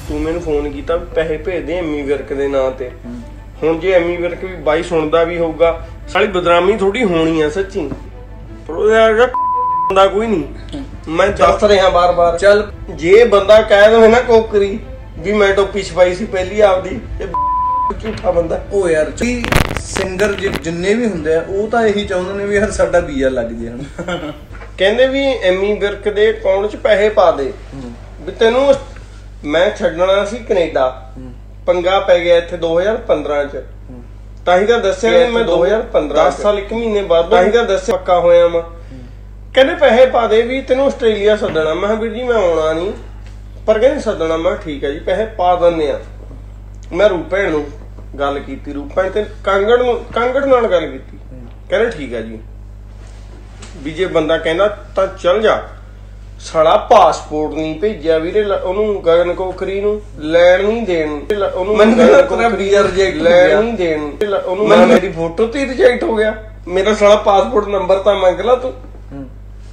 ਤੂੰ ਮੈਨੂੰ ਫੋਨ ਕੀਤਾ ਪੈਸੇ ਭੇਜ ਦੇ ਐਮੀ ਵਿਰਕ ਦੇ ਨਾਂ ਤੇ। ਹੁਣ ਜੇ ਐਮੀ ਵਿਰਕ ਵੀ ਬਾਈ ਸੁਣਦਾ ਵੀ ਹੋਊਗਾ, ਸਾਲੀ ਬਦਨਾਮੀ ਥੋੜੀ ਹੋਣੀ ਆ ਸੱਚੀ। ਪਰ ਬੰਦਾ ਕੋਈ ਨਹੀਂ, ਮੈਂ ਦੱਸ ਰਿਹਾ ਬਾਰ-ਬਾਰ। ਚੱਲ ਜੇ ਬੰਦਾ ਕਹਿ ਦਵੇ ਨਾ ਕੋਕਰੀ ਵੀ ਮੈਂ ਟੋਪੀ ਛਪਾਈ ਸੀ ਪਹਿਲੀ ਆਪਦੀ, ਝੂਠਾ ਬੰਦਾ। ਉਹ ਯਾਰ ਸਿੰਗਰ ਜਿੰਨੇ ਵੀ ਹੁੰਦੇ ਆ ਉਹ ਤਾਂ ਇਹੀ ਚਾਹੁੰਦੇ ਨੇ ਵੀ ਯਾਰ ਸਾਡਾ ਵੀਜ਼ਾ ਲੱਗ ਜੇ ਹੁਣ। ਕਹਿੰਦੇ ਵੀ ਐਮੀ ਵਿਰਕ ਦੇ ਅਕਾਊਂਟ 'ਚ ਪੈਸੇ ਪਾ ਦੇ ਵੀ ਤੈਨੂੰ ਮੈਂ ਛੱਡਣਾ ਸੀ ਕੈਨੇਡਾ, ਪੰਗਾ ਪੈ ਗਿਆ ਇੱਥੇ 2015 ਚ। ਤਾਂ ਹੀ ਤਾਂ ਦੱਸਿਆ ਵੀ ਮੈਂ 2015 10 ਸਾਲ 1 ਮਹੀਨੇ ਬਾਅਦ ਤਾਂ ਹੀ ਤਾਂ ਦੱਸਿਆ ਪੱਕਾ ਹੋਇਆ ਮੈਂ। ਕਹਿੰਦੇ ਪੈਸੇ ਪਾ ਦੇ ਵੀ ਤੈਨੂੰ ਆਸਟ੍ਰੇਲੀਆ ਸੱਦਣਾ। ਮੈਂ ਕਿਹਾ ਵੀਰ ਜੀ ਮੈਂ ਆਉਣਾ ਨਹੀਂ, ਪਰ ਕਹਿੰਦੇ ਸੱਦਣਾ। ਮੈਂ ਠੀਕ ਹੈ ਜੀ ਪੈਸੇ ਪਾ ਦਿੰਦੇ ਆ। ਮੈਂ ਰੂਪੇ ਨੂੰ ਗੱਲ ਕੀਤੀ, ਰੂਪਾ ਤੇ ਕਾਂਗੜ ਨਾਲ ਗੱਲ ਕੀਤੀ। ਕਹਿੰਦੇ ਠੀਕ ਹੈ ਜੀ ਵੀ ਜੇ ਬੰਦਾ ਕਹਿੰਦਾ ਤਾਂ ਚੱਲ ਜਾ। ਸਾਲਾ ਪਾਸਪੋਰਟ ਨਹੀਂ ਭੇਜਿਆ ਵੀਰੇ ਉਹਨੂੰ, ਗਗਨ ਕੋਕਰੀ ਨੂੰ ਲੈਣ ਨਹੀਂ ਦੇਣ ਉਹਨੂੰ। ਮੈਨੂੰ ਵੀਜ਼ਾ ਰਿਜੈਕਟ ਲੈਣ ਨਹੀਂ ਦੇਣ ਉਹਨੂੰ। ਮੇਰੀ ਫੋਟੋ ਤੇ ਰਿਜੈਕਟ ਹੋ ਗਿਆ। ਮੇਰਾ ਸਾਲਾ ਪਾਸਪੋਰਟ ਨੰਬਰ ਤਾਂ ਮੰਗ ਲਾ ਤੂੰ।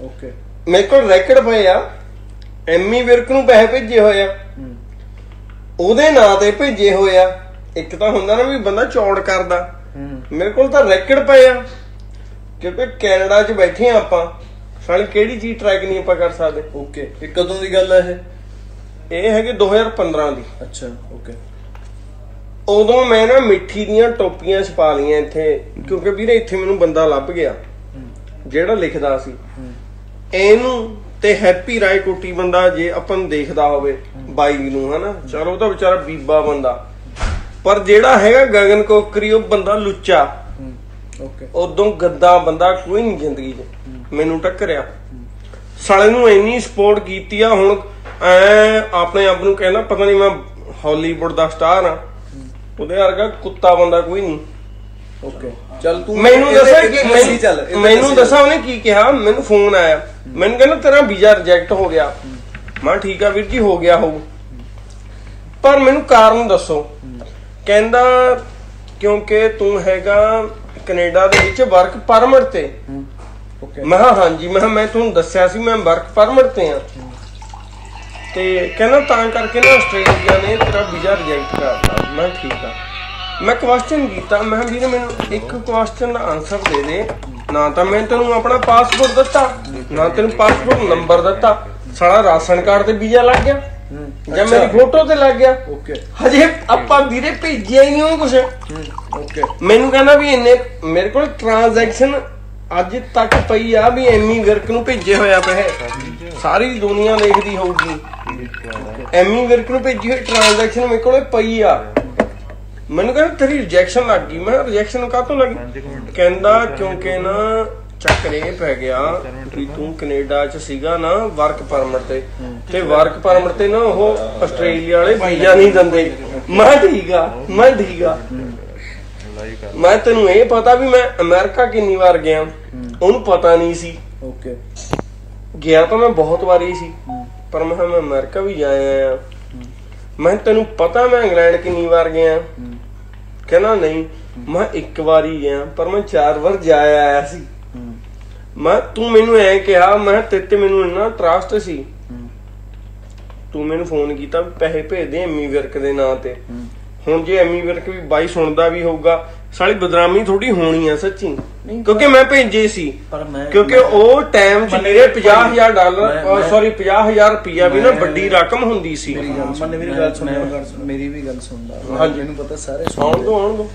ਓਕੇ ਮੇਰੇ ਕੋਲ ਰੈਕਡ ਪਏ ਆ, ਐਮੀ ਵਿਰਕ ਨੂੰ ਪੈਸੇ ਭੇਜੇ ਹੋਏ ਆ, ਉਹਦੇ ਨਾਂ ਤੇ ਭੇਜੇ ਹੋਏ ਆ। ਇੱਕ ਤਾਂ ਹੁੰਦਾ ਨਾ ਵੀ ਬੰਦਾ ਚੌੜ ਕਰਦਾ, ਮੇਰੇ ਕੋਲ ਤਾਂ ਰੈਕਡ ਪਏ ਆ। ਕਿਉਂਕਿ ਕੈਨੇਡਾ 'ਚ ਬੈਠੇ ਆ ਆਪਾਂ, ਸਾਲੀ ਕਿਹੜੀ ਚੀਜ਼ ਟਰੈਕ ਨਹੀਂ ਆਪਾਂ ਕਰ ਸਕਦੇ। ਓਕੇ ਇਹ ਕਦੋਂ ਦੀ ਗੱਲ ਹੈ ਇਹ ਹੈਗੇ 2015 ਦੀ। ਅੱਛਾ ਓਕੇ। ਉਦੋਂ ਮੈਂ ਨਾ ਮਿੱਠੀ ਦੀਆਂ ਟੋਪੀਆਂ ਛਪਾ ਲਈਆਂ ਇੱਥੇ, ਕਿਉਂਕਿ ਵੀਰੇ ਇੱਥੇ ਮੈਨੂੰ ਬੰਦਾ ਲੱਭ ਗਿਆ ਜਿਹੜਾ ਲਿਖਦਾ ਸੀ ਇਹਨੂੰ ਤੇ ਹੈਪੀ ਰਾਏ ਕੋਟੀ ਬੰਦਾ ਜੇ ਆਪਾਂ ਨੂੰ ਦੇਖਦਾ ਹੋਵੇ ਬਾਈ ਨੂੰ, ਹਨਾ ਚਲੋ ਉਹ ਤਾਂ ਵਿਚਾਰਾ ਬੀਬਾ ਬੰਦਾ, ਪਰ ਜਿਹੜਾ ਹੈਗਾ ਗਗਨ ਕੋਕਰੀ ਉਹ ਬੰਦਾ ਲੁੱਚਾ। ਓਕੇ ਉਦੋਂ ਗੰਦਾ ਬੰਦਾ ਕੋਈ ਨਹੀਂ ਜ਼ਿੰਦਗੀ 'ਚ ਮੈਨੂੰ ਟੱਕਰਿਆ। ਸਾਲੇ ਨੂੰ ਇੰਨੀ ਸਪੋਰਟ ਕੀਤੀ ਆ, ਹੁਣ ਐ ਆਪਣੇ ਆਪ ਨੂੰ ਕਹਿੰਦਾ ਪਤਾ ਨਹੀਂ ਮੈਂ ਹਾਲੀਵੁੱਡ ਦਾ ਸਟਾਰ ਆ। ਉਹਦੇ ਵਰਗਾ ਕੁੱਤਾ ਬੰਦਾ ਕੋਈ ਨਹੀਂ। ਓਕੇ ਚੱਲ ਤੂੰ ਮੈਨੂੰ ਦੱਸਾਂ ਉਹਨੇ ਕੀ ਕਿਹਾ। ਮੈਨੂੰ ਫੋਨ ਆਇਆ, ਮੈਨੂੰ ਕਹਿੰਦਾ ਤੇਰਾ ਵੀਜ਼ਾ ਰਿਜੈਕਟ ਹੋ ਗਿਆ। ਮੈਂ ਠੀਕ ਆ ਵੀਰ ਜੀ ਹੋ ਗਿਆ ਹੋਊ, ਪਰ ਮੈਨੂੰ ਕਾਰਨ ਦੱਸੋ। ਕਹਿੰਦਾ ਕਿਉਂਕਿ ਤੂੰ ਹੈਗਾ ਕੈਨੇਡਾ ਦੇ ਵਿੱਚ ਵਰਕ ਪਰਮਿਟ ਤੇ। ਮੈਂ ਕਿਹਾ ਹਾਂਜੀ। ਮੈਂ ਤੁਹਾਨੂੰ ਦੱਸਿਆ ਸੀ ਮੈਂ ਵਰਕ ਪਰਮਿਟ ਤੇ ਆ। ਤੇ ਕਹਿੰਦਾ ਤਾਂ ਕਰਕੇ ਨਾ ਆਸਟ੍ਰੇਲੀਆ ਨੇ ਤੇਰਾ ਵੀਜ਼ਾ ਰਿਜੈਕਟ ਕਰਤਾ। ਮੈਂ ਠੀਕ ਆ। ਮੈਂ ਕੁਐਸਚਨ ਕੀਤਾ, ਮੈਂ ਕਿਹਾ ਵੀਰੇ ਮੈਨੂੰ ਇੱਕ ਕੁਐਸਚਨ ਦਾ ਆਨਸਰ ਦੇ ਦੇ। ਨਾ ਤਾਂ ਮੈਂ ਤੈਨੂੰ ਆਪਣਾ ਪਾਸਪੋਰਟ ਦਿੱਤਾ, ਨਾ ਤੈਨੂੰ ਪਾਸਪੋਰਟ ਨੰਬਰ ਦਿੱਤਾ। ਸਾਲਾ ਰਾਸ਼ਨ ਕਾਰਡ ਤੇ ਵੀਜ਼ਾ ਲੱਗ ਗਿਆ ਜਾਂ ਮੇਰੀ ਫੋਟੋ ਤੇ ਲੱਗ ਗਿਆ। ਓਕੇ ਹਜੇ ਆਪਾਂ ਵੀਰੇ ਭੇਜਿਆ ਹੀ ਨਹੀਂ ਉਹ ਕੁਛ। ਓਕੇ ਮੈਨੂੰ ਕਹਿੰਦਾ ਵੀ ਇੰਨੇ ਮੇਰੇ ਕੋਲ ਟ੍ਰਾਂਜੈਕਸ਼ਨ ਅੱਜ ਤੱਕ ਪਈ ਆ ਵੀ ਐਮੀ ਵਿਰਕ ਨੂੰ ਭੇਜੇ ਹੋਇਆ ਪੈਸੇ। ਸਾਰੀ ਦੁਨੀਆ ਦੇਖਦੀ ਹੋਊਗੀ ਐਮੀ ਵਿਰਕ ਨੂੰ ਭੇਜੀ ਹੋਈ ਟ੍ਰਾਂਜੈਕਸ਼ਨ ਮੇਰੇ ਕੋਲ ਪਈ ਆ। ਮੈਨੂੰ ਕਹਿੰਦਾ ਤੇਰੀ ਰਿਜੈਕਸ਼ਨ ਲੱਗ ਗਈ। ਮੈਂ ਰਿਜੈਕਸ਼ਨ ਕਾਹਤੋਂ ਲੱਗੀ? ਕਹਿੰਦਾ ਕਿਉਂਕਿ ਨਾ ਚੱਕਰ ਇਹ ਪੈ ਗਿਆ ਵੀ ਤੂੰ ਕੈਨੇਡਾ 'ਚ ਸੀਗਾ ਨਾ ਵਰਕ ਪਰਮਿਟ ਤੇ ਵਰਕ ਪਰਮਿਟ ਤੇ ਨਾ ਉਹ ਆਸਟ੍ਰੇਲੀਆ ਵਾਲੇ ਵੀਜ਼ਾ ਨਹੀਂ ਦਿੰਦੇ। ਮੈਂ ਠੀਕ ਆ। ਮੈਂ ਤੈਨੂੰ ਇਹ ਪਤਾ ਵੀ ਮੈਂ ਅਮਰੀਕਾ ਕਿੰਨੀ ਵਾਰ ਗਿਆ, ਉਹਨੂੰ ਪਤਾ ਨਹੀਂ ਸੀ। ਓਕੇ ਗਿਆ ਤਾਂ ਮੈਂ ਬਹੁਤ ਵਾਰੀ ਸੀ, ਪਰ ਮੈਂ ਅਮਰੀਕਾ ਵੀ ਜਾਇਆ ਆ। ਮੈਂ ਤੈਨੂੰ ਪਤਾ ਮੈਂ ਇੰਗਲੈਂਡ ਕਿੰਨੀ ਵਾਰ ਗਿਆ? ਕਹਿੰਦਾ ਨਹੀਂ। ਮੈਂ ਇੱਕ ਵਾਰੀ ਗਿਆ, ਪਰ ਮੈਂ 4 ਵਾਰ ਜਾ ਆਇਆ ਸੀ। ਮੈਂ ਤੂੰ ਮੈਨੂੰ ਐ ਕਿਹਾ, ਮੈਂ ਤੇਰੇ ਤੇ ਮੈਨੂੰ ਇੰਨਾ ਟਰਸਟ ਸੀ, ਤੂੰ ਮੈਨੂੰ ਫੋਨ ਕੀਤਾ ਪੈਸੇ ਭੇਜ ਦੇ ਐਮੀ ਵਿਰਕ ਦੇ ਨਾਂ ਤੇ। ਹੁਣ ਜੇ ਐਮੀ ਵਿਰਕ ਵੀ ਬਾਈ ਸੁਣਦਾ ਵੀ ਹੋਊਗਾ, ਸਾਲੀ ਬਦਨਾਮੀ ਥੋੜੀ ਹੋਣੀ ਆ ਸੱਚੀ। ਕਿਉਂਕਿ ਮੈਂ ਭੇਜੇ ਸੀ, ਕਿਉਂਕਿ ਉਹ ਟਾਈਮ ਚ ਮੇਰੇ $50,000 ਸੌਰੀ 50,000 ਰੁਪਇਆ ਵੀ ਨਾ ਵੱਡੀ ਰਕਮ ਹੁੰਦੀ ਸੀ। ਮੇਰੀ ਵੀ ਗੱਲ ਸੁਣਦਾ। ਹਾਂਜੀ ਮੈਨੂੰ ਪਤਾ ਸਾਰੇ ਆਉਣ ਦੋ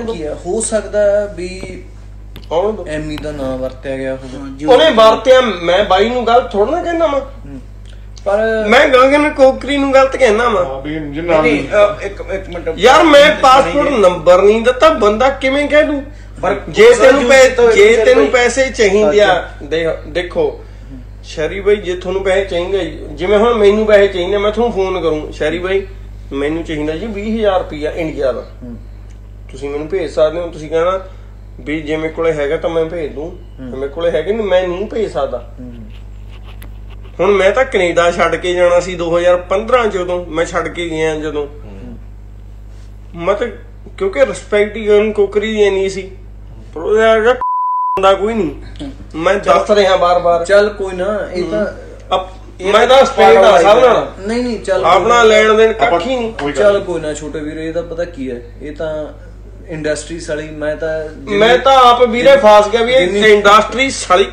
ਕੀ ਹੋ ਸਕਦਾ ਵੀ ਐਮੀ ਦਾ ਨਾਮ ਵਰਤਿਆ ਗਿਆ ਹੋਵੇ। ਉਹਨੇ ਵਰਤਿਆ, ਮੈਂ ਬਾਈ ਨੂੰ ਗਲਤ ਥੋੜਾ ਨਾ ਕਹਿੰਦਾ ਵਾ, ਪਰ ਮੈਂ ਗਗਨ ਕੋਕਰੀ ਨੂੰ ਗਲਤ ਕਹਿੰਦਾ ਵਾ। ਇੱਕ ਮਿੰਟ ਯਾਰ ਮੈਂ ਪਾਸਪੋਰਟ ਨੰਬਰ ਨਹੀਂ ਦਿੱਤਾ, ਬੰਦਾ ਕਿਵੇਂ ਕਹਿ ਦੂ? ਜੇ ਤੈਨੂੰ ਪੈਸੇ ਚਾਹੀਦੇ ਆ, ਦੇਖੋ ਸ਼ੈਰੀ ਬਾਈ ਜੇ ਤੁਹਾਨੂੰ ਪੈਸੇ ਚਾਹੀਦੇ, ਜਿਵੇਂ ਹੁਣ ਮੈਨੂੰ ਪੈਸੇ ਚਾਹੀਦੇ, ਮੈਂ ਤੁਹਾਨੂੰ ਫੋਨ ਕਰੂੰ ਸ਼ੈਰੀ ਬਾਈ ਮੈਨੂੰ ਚਾਹੀਦਾ ਜੀ 20,000 ਰੁਪਇਆ ਇੰਡੀਆ ਦਾ, ਤੁਸੀਂ ਮੈਨੂੰ ਭੇਜ ਸਕਦੇ ਹੋ। ਤੁਸੀਂ ਕਹਿਣਾ ਵੀ ਜੇ ਮੇਰੇ ਕੋਲੇ ਹੈਗਾ ਤਾਂ ਮੈਂ ਭੇਜ ਦੂੰ, ਮੇਰੇ ਕੋਲੇ ਹੈਗੇ ਨਹੀਂ ਮੈਂ ਨਹੀਂ ਭੇਜ ਸਕਦਾ। ਹੁਣ ਮੈਂ ਤਾਂ ਕੈਨੇਡਾ ਛੱਡ ਕੇ ਜਾਣਾ ਸੀ 2015 ਜਦੋਂ ਮੈਂ ਛੱਡ ਕੇ ਗਿਆ। ਜਦੋਂ ਮਤਲਬ ਕਿਉਂਕਿ ਰਿਸਪੈਕਟ ਹੀ ਕੋਕਰੀ ਦੀ ਨਹੀਂ ਸੀ, ਪਰ ਉਹਦਾ ਕੋਈ ਨਹੀਂ। ਮੈਂ ਦੱਸ ਰਿਹਾ ਬਾਰ-ਬਾਰ। ਚੱਲ ਕੋਈ ਨਾ, ਇਹ ਤਾਂ ਮੈਂ ਤਾਂ ਸਟੇਟ ਆ ਸਭ ਨਾਲ। ਨਹੀਂ ਚੱਲ ਆਪਣਾ ਲੈਣ ਦੇਣ ਕੱਖੀ ਨਹੀਂ। ਚੱਲ ਕੋਈ ਨਾ ਛੋਟੇ ਵੀਰੇ, ਇਹਦਾ ਪਤਾ ਕੀ ਹੈ, ਇਹ ਤਾਂ ਇੰਡਸਟਰੀ ਸਾਲੀ। ਮੈਂ ਤਾਂ ਆਪ ਵੀਰੇ ਫਸ ਗਿਆ ਵੀ ਇਹ ਇੰਡਸਟਰੀ ਸਾਲੀ।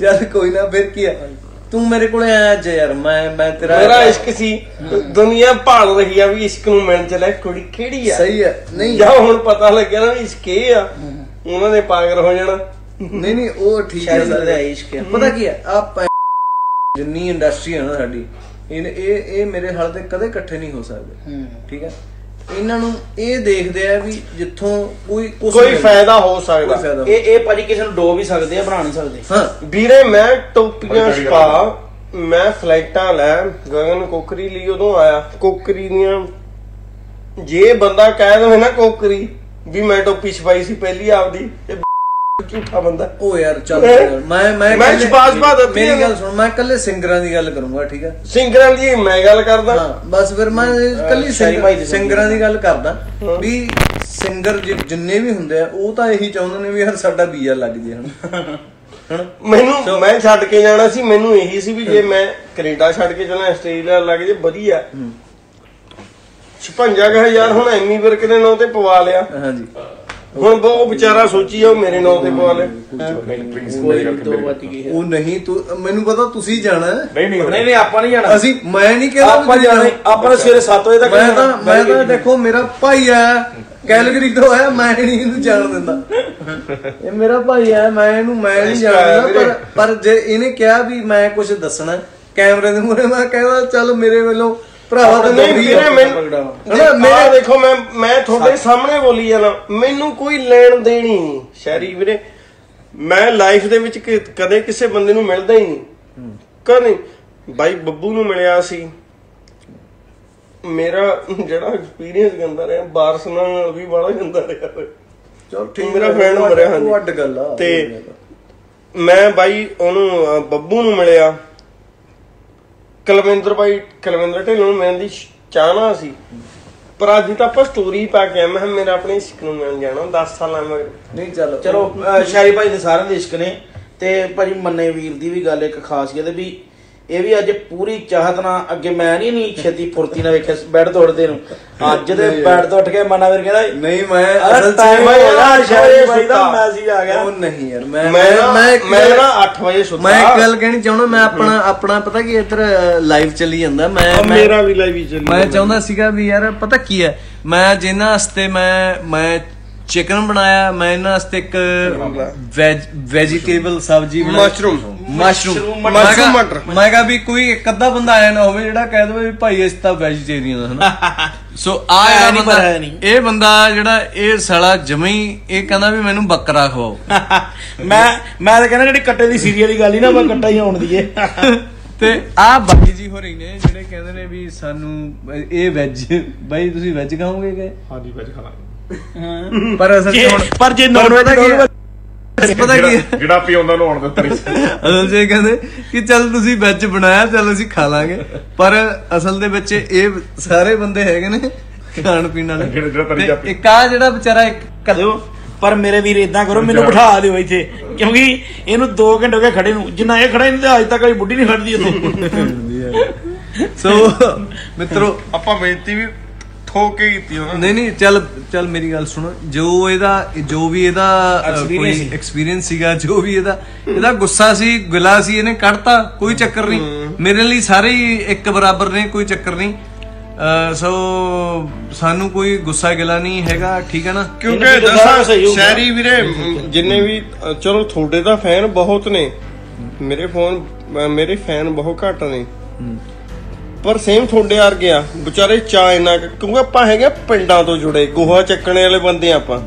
ਚੱਲ ਕੋਈ ਨਾ, ਫਿਰ ਕੀ ਹੈ, ਤੂੰ ਮੇਰੇ ਕੋਲੇ ਆਇਆ ਅੱਜ ਯਾਰ। ਮੈਂ ਤੇਰਾ ਮੇਰਾ ਇਸ਼ਕ ਸੀ, ਦੁਨੀਆ ਭਾਲ ਰਹੀ ਆ ਵੀ ਇਸ਼ਕ ਨੂੰ ਮਿਲਣ ਚ ਲੈ ਕੁੜੀ ਕਿਹੜੀ ਆ। ਸਹੀ ਹੈ। ਨਹੀਂ ਜਾਂ ਹੁਣ ਪਤਾ ਲੱਗਿਆ ਨਾ ਵੀ ਇਸ਼ਕ ਇਹ ਆ, ਉਹਨਾਂ ਨੇ ਪਾਗਲ ਹੋ ਜਾਣਾ। ਨਹੀਂ ਉਹ ਠੀਕ ਹੈ, ਇਸ਼ਕ ਹੈ। ਪਤਾ ਕੀ ਹੈ, ਆ ਜਿੰਨੀ ਇੰਡਸਟਰੀ ਹੈ ਨਾ ਸਾਡੀ, ਇਹ ਮੇਰੇ ਹਾਲ ਤੇ ਕਦੇ ਇਕੱਠੇ ਨਹੀਂ ਹੋ ਸਕਦੇ। ਠੀਕ ਹੈ, ਇਹਨਾਂ ਨੂੰ ਇਹ ਦੇਖਦੇ ਆ ਵੀ ਜਿੱਥੋਂ ਕੋਈ ਫਾਇਦਾ ਹੋ ਸਕਦਾ। ਇਹ ਭਾਜੀ ਕਿਸੇ ਨੂੰ ਡੋ ਵੀ ਸਕਦੇ ਆ, ਬਣਾ ਨਹੀਂ ਸਕਦੇ। ਹਾਂ ਵੀਰੇ ਮੈਂ ਟੋਪੀਆਂ ਛਪਾ, ਮੈਂ ਫਲਾਈਟਾਂ ਲੈ ਗਗਨ ਕੋਕਰੀ ਲਈ ਉਦੋਂ ਆਇਆ। ਕੋਕਰੀ ਦੀਆਂ ਜੇ ਬੰਦਾ ਕਹਿ ਦਵੇ ਨਾ ਕੋਕਰੀ ਵੀ ਮੈਂ ਟੋਪੀ ਛਪਾਈ ਸੀ ਪਹਿਲੀ ਆਪਦੀ, ਝੂਠਾ ਬੰਦਾ। ਉਹ ਯਾਰ ਚੱਲ ਮੈਂ ਛਪਾ ਦਿੱਤੀ। ਮੇਰੀ ਗੱਲ ਸੁਣ, ਮੈਂ ਕੱਲੇ ਸਿੰਗਰਾਂ ਦੀ ਗੱਲ ਕਰੂੰਗਾ। ਠੀਕ ਹੈ, ਸਿੰਗਰਾਂ ਦੀ ਮੈਂ ਗੱਲ ਕਰਦਾ। ਹਾਂ ਬਸ ਫਿਰ ਮੈਂ ਕੱਲੀ ਸਿੰਗਰਾਂ ਦੀ ਗੱਲ ਕਰਦਾ ਵੀ ਸਿੰਗਰ ਜਿੰਨੇ ਵੀ ਹੁੰਦੇ ਆ ਉਹ ਤਾਂ ਇਹੀ ਚਾਹੁੰਦੇ ਨੇ ਵੀ ਯਾਰ ਸਾਡਾ ਵੀਜ਼ਾ ਲੱਗ ਜੇ। ਮੈਨੂੰ ਮੈਂ ਛੱਡ ਕੇ ਜਾਣਾ ਸੀ, ਮੈਨੂੰ ਇਹੀ ਸੀ ਵੀ ਜੇ ਮੈਂ ਕੈਨੇਡਾ ਛੱਡ ਕੇ ਜਾਣਾ, ਆਸਟ੍ਰੇਲੀਆ ਲੱਗ ਜੇ ਵਧੀਆ। 56,000 ਹੁਣ ਐਮੀ ਵਿਰਕ ਦੇ ਨਾਂ ਤੇ ਪਵਾ ਲਿਆ। ਹਾਂਜੀ, ਹੁਣ ਉਹ ਵਿਚਾਰਾ ਸੋਚੀ ਜਾਓ ਮੇਰੇ ਨਾਂ ਤੇ ਪਵਾ ਲੈ। ਉਹ ਨਹੀਂ ਤੂੰ ਮੈਨੂੰ ਪਤਾ ਤੁਸੀਂ ਜਾਣਾ। ਨਹੀਂ ਆਪਾਂ ਨਹੀਂ ਜਾਣਾ। ਮੈਂ ਨਹੀਂ ਕਹਿੰਦਾ ਆਪਾਂ ਜਾਣਾ, ਆਪਾਂ ਸਵੇਰੇ 7 ਵਜੇ ਤੱਕ। ਮੈਂ ਤਾਂ ਦੇਖੋ ਮੇਰਾ ਭਾਈ ਆ, ਕੈਲਗਰੀ ਤੋਂ ਆਇਆ, ਮੈਂ ਨਹੀਂ ਇਹਨੂੰ ਜਾਣ ਦਿੰਦਾ। ਇਹ ਮੇਰਾ ਭਾਈ ਆ, ਮੈਂ ਨਹੀਂ ਜਾਣ ਦਿੰਦਾ। ਪਰ ਜੇ ਇਹਨੇ ਕਿਹਾ ਵੀ ਮੈਂ ਕੁਝ ਦੱਸਣਾ ਕੈਮਰੇ ਦੇ ਮੂਹਰੇ, ਮੈਂ ਕਹਿੰਦਾ ਚੱਲ ਮੇਰੇ ਵੱਲੋਂ ਭਰਾਵਾ ਤਾਂ ਮੇਰਾ ਦੇਖੋ ਮੈਂ ਤੁਹਾਡੇ ਸਾਹਮਣੇ ਬੋਲੀ ਜਾਣਾ, ਮੈਨੂੰ ਕੋਈ ਲੈਣ ਦੇਣੀ ਨਹੀਂ ਸ਼ਹਿਰੀ ਵੀਰੇ। ਮੈਂ ਲਾਈਫ ਦੇ ਵਿੱਚ ਕਦੇ ਕਿਸੇ ਬੰਦੇ ਨੂੰ ਮਿਲਦਾ ਹੀ ਨਹੀਂ, ਕਦੇ। ਬਾਈ ਬੱਬੂ ਨੂੰ ਮਿਲਿਆ ਸੀ, ਮੇਰਾ ਜਿਹੜਾ ਐਕਸਪੀਰੀਅੰਸ ਗੰਦਾ ਰਿਹਾ। ਬਾਰਸ ਨਾਲ ਵੀ ਬੜਾ ਗੰਦਾ ਰਿਹਾ। ਚਲ ਠੀਕ, ਮੇਰਾ ਫਰੈਂਡ ਮਰਿਆ। ਹਾਂਜੀ, ਅੱਡ ਗੱਲ ਆ। ਤੇ ਮੈਂ ਬਾਈ ਉਹਨੂੰ ਬੱਬੂ ਨੂੰ ਮਿਲਿਆ, ਕੁਲਵਿੰਦਰ ਢਿੱਲੋਂ ਨੂੰ ਮਿਲਣ ਦੀ ਚਾਹਨਾ ਸੀ। ਪਰ ਅੱਜ ਤਾਂ ਆਪਾਂ ਸਟੋਰੀ ਪਾ ਕੇ ਮੈਂ ਮੇਰਾ ਆਪਣੇ ਇਸ਼ਕ ਨੂੰ ਮਿਲਣ ਜਾਣਾ 10 ਸਾਲਾਂ ਮਗਰ। ਨਹੀਂ ਚਲੋ ਸ਼ਾਇਰੀ ਭਾਈ ਦੇ ਸਾਰਿਆਂ ਦੇ ਇਸ਼ਕ ਨੇ। ਤੇ ਭਾਜੀ ਮੰਨੇ ਵੀਰ ਦੀ ਵੀ ਗੱਲ ਇੱਕ ਖਾਸੀਅਤ ਵੀ ਇਹ ਵੀ ਅੱਜ ਪੂਰੀ ਚਾਹਤ ਨਾਲ ਅੱਗੇ ਮੈਂ ਨਹੀਂ ਛੇਤੀ ਫੁਰਤੀ ਨਾਲ ਵੇਖਿਆ ਬੈੱਡ ਤੋੜਦੇ ਨੂੰ। ਅੱਜ ਦੇ ਬੈੱਡ ਤੋਂ ਉੱਠ ਕੇ ਮੰਨਾ ਵੀਰ ਕਹਿੰਦਾ ਨਹੀਂ ਮੈਂ ਅਸਲ ਟਾਈਮ ਹੋਇਆ ਸ਼ਾਇਰੀ ਭਾਈ ਦਾ ਮੈਸੇਜ ਆ ਗਿਆ। ਉਹ ਨਹੀਂ ਯਾਰ ਮੈਂ ਨਾ 8 ਵਜੇ ਸੁੱਤਾ। ਮੈਂ ਇੱਕ ਗੱਲ ਕਹਿਣੀ ਚਾਹੁੰਦਾ, ਮੈਂ ਆਪਣਾ ਪਤਾ ਕੀ ਇੱਧਰ ਲਾਈਵ ਚੱਲੀ ਜਾਂਦਾ। ਮੇਰਾ ਵੀ ਲਾਈਵ ਹੀ ਚੱਲੀ। ਮੈਂ ਚਾਹੁੰਦਾ ਸੀਗਾ ਵੀ ਯਾਰ ਪਤਾ ਕੀ ਹੈ, ਮੈਂ ਜਿਨ੍ਹਾਂ ਵਾਸਤੇ ਮੈਂ ਚਿਕਨ ਬਣਾਇਆ, ਮੈਂ ਇਹਨਾਂ ਵਾਸਤੇ ਇੱਕ ਵੈਜੀਟੇਬਲ ਸਬਜ਼ੀ ਬਣਾਈ, ਮਸ਼ਰੂਮ ਮਟਰ। ਮੈਂ ਕਿਹਾ ਵੀ ਕੋਈ ਇੱਕ ਅੱਧਾ ਬੰਦਾ ਆਇਆ ਨਾ ਹੋਵੇ ਜਿਹੜਾ ਕਹਿ ਦੇਵੇ ਵੀ ਭਾਈ ਇਸ ਤਾਂ ਵੈਜੀਟੇਰੀਅਨ ਹਨਾ। ਸੋ ਇਹ ਬੰਦਾ ਜਿਹੜਾ ਇਹ ਸਾਲਾ ਜਮਈ ਇਹ ਕਹਿੰਦਾ ਵੀ ਮੈਨੂੰ ਬੱਕਰਾ ਖਵਾਓ। ਮੈਂ ਤਾਂ ਕਹਿੰਦਾ ਜਿਹੜੀ ਕੱਟੇ ਦੀ ਸੀਰੀਅਲ ਦੀ ਗੱਲ ਹੀ ਨਾ, ਮੈਂ ਕੱਟਾ ਹੀ ਆਉਣ ਦੀਏ। ਤੇ ਆਹ ਬਾਈ ਜੀ ਹੋ ਰਹੀ ਨੇ ਜਿਹੜੇ ਕਹਿੰਦੇ ਨੇ ਵੀ ਸਾਨੂੰ ਇਹ ਵੈਜ, ਬਾਈ ਤੁਸੀਂ ਵੈਜ ਖਾਓਗੇ ਕਿ? ਹਾਂਜੀ ਵੈਜ ਖਾਣਾ। ਪਰ ਅਸਲ ਪਰ ਜੇ ਨੌਨ ਵੈਜ ਪਤਾ ਕੀ ਜਿਹੜਾ ਪਿਆਉਂਦਾ ਨੂੰ ਆਉਣ ਦਿੱਤਾ ਨਹੀਂ। ਅਸਲ ਚ ਇਹ ਕਹਿੰਦੇ ਕਿ ਚੱਲ ਤੁਸੀਂ ਵੈਜ ਬਣਾਇਆ, ਚੱਲ ਅਸੀਂ ਖਾ ਲਾਂਗੇ। ਪਰ ਅਸਲ ਦੇ ਵਿੱਚ ਇਹ ਸਾਰੇ ਬੰਦੇ ਹੈਗੇ ਨੇ ਖਾਣ ਪੀਣ ਵਾਲੇ। ਇੱਕ ਆ ਜਿਹੜਾ ਵਿਚਾਰਾ ਇੱਕ ਕਰਿਓ। ਪਰ ਮੇਰੇ ਵੀਰ ਇਦਾਂ ਕਰੋ, ਮੈਨੂੰ ਬਿਠਾ ਦਿਓ ਇੱਥੇ, ਕਿਉਂਕਿ ਇਹਨੂੰ 2 ਘੰਟੇ ਹੋ ਗਏ ਖੜੇ ਨੂੰ। ਜਿੰਨਾ ਇਹ ਖੜਾ ਨਹੀਂ ਅੱਜ ਤੱਕ ਬੁੱਢੀ ਨਹੀਂ ਖੜਦੀ ਉੱਥੇ। ਸੋ ਮਿੱਤਰੋ ਆਪਾਂ ਬੇਇੱਜ਼ਤੀ ਵੀ ਠੋਕ ਕੇ ਕੀਤੀ ਉਹਨਾਂ ਨੇ। ਨਹੀਂ ਚੱਲ ਮੇਰੀ ਗੱਲ ਸੁਣੋ। ਜੋ ਵੀ ਇਹਦਾ ਕੋਈ ਐਕਸਪੀਰੀਅੰਸ ਸੀਗਾ, ਜੋ ਵੀ ਇਹਦਾ ਗੁੱਸਾ ਸੀ, ਗਿਲਾ ਸੀ, ਇਹਨੇ ਕੱਢਤਾ, ਕੋਈ ਚੱਕਰ ਨਹੀਂ। ਮੇਰੇ ਲਈ ਸਾਰੇ ਹੀ ਇੱਕ ਬਰਾਬਰ ਨੇ, ਕੋਈ ਚੱਕਰ ਨਹੀਂ। ਸੋ ਸਾਨੂੰ ਕੋਈ ਗੁੱਸਾ ਗਿਲਾ ਨਹੀਂ ਹੈਗਾ, ਠੀਕ ਹੈ ਨਾ। ਕਿਉਂਕਿ ਦੱਸਾਂ ਸ਼ਹਿਰੀ ਵੀਰੇ ਜਿੰਨੇ ਵੀ, ਚਲੋ ਤੁਹਾਡੇ ਤਾਂ ਫੈਨ ਬਹੁਤ ਨੇ, ਮੇਰੇ ਫੈਨ ਬਹੁਤ ਘੱਟ ਨੇ। ਪਰ ਸੇਮ ਤੁਹਾਡੇ ਵਰਗੇ ਆ ਵਿਚਾਰੇ ਚਾਹ ਇੰਨਾ, ਕਿਉਂਕਿ ਆਪਾਂ ਹੈਗੇ ਪਿੰਡਾਂ ਤੋਂ ਜੁੜੇ, ਗੋਹਾ ਚੱਕਣੇ ਵਾਲੇ ਬੰਦੇ ਆਪਾਂ।